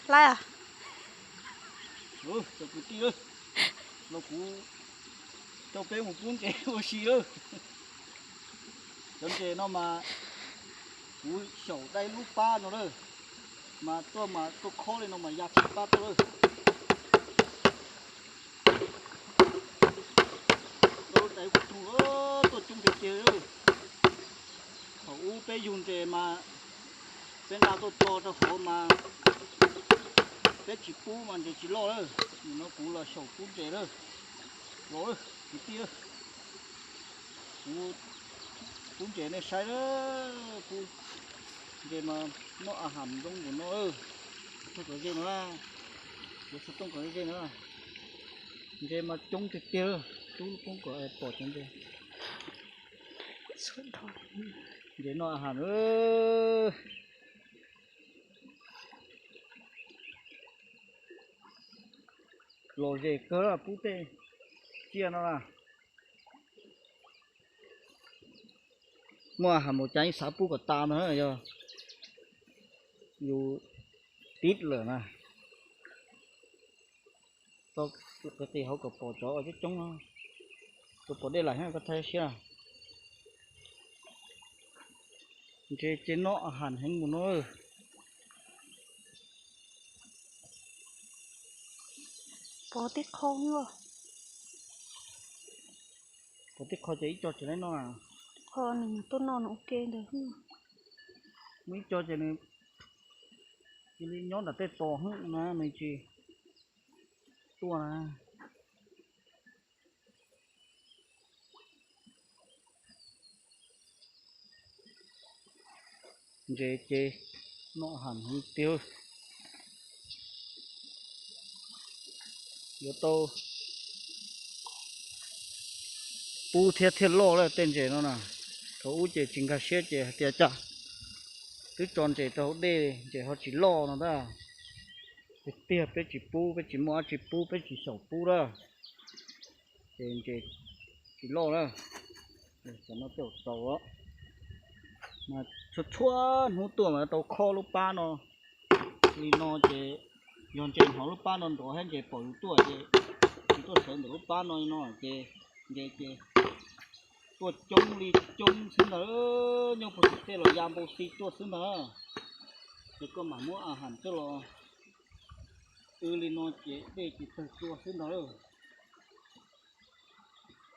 Lai à? Cho cụ tí ơi. Nó cụ cho bé một cuốn trẻ ô xì ơi. Cho trẻ nó mà cụ sầu tay lúc ba nó rồi. Mà tôi khó lên nó mà giặc ba tôi rồi. Tôi tay cụ chung tôi chung việc chơi rồi. Hậu bé dùng trẻ mà bên nào tôi cho họ mà bé chỉ cú mà để chỉ lo thôi, nó cũng là sầu cú trẻ thôi, rồi cái tia cú trẻ này sai đó, cú trẻ mà nó hầm trong của nó không có gì nữa, cái số không có gì nữa, trẻ mà trúng cái tia, chú cũng có bỏ trong đây, trẻ nó hầm rồi về cỡ là cú tê chia nó là mua hàm một trái sáu cú của ta nữa rồi cho dù tít lửa nè tôi cái gì họ có bỏ chó ở cái trống nó tôi bỏ đây lại ha có thấy chưa trên nó hẳn hình một nó Bỏ tiết khô nữa. có tiếc khó chỉ cho nên nó à Khô này tôi non ok được. mấy cho nên cái nhó là tết to hơn mà mình chỉ tua nè chế nó hẳn hơn tiêu yếu tố pu thiệt thiệt lo là tên chế nó nè thấu chế chính cả xe chế tiệt chả cứ tròn chế thấu đê chế họ chỉ lo nó đó cái tiệt cái chỉ pu cái chỉ mua chỉ pu cái chỉ sầu pu đó chế chỉ lo đó để cho nó tiểu sầu á mà chuột chuột hú tuổi mà tàu kho lúc ba nó thì nó chế yon chế họ lúc ba nó đổ hết chế bỏ lúc tuổi chế tôi thấy lúc ba nó chế tôi trông đi trông xứng đó nhưng mà thực tế là giam bố xí tôi xứng đó thì có mà mua hẳn cho nó li nó chế để chỉ tôi xứng đó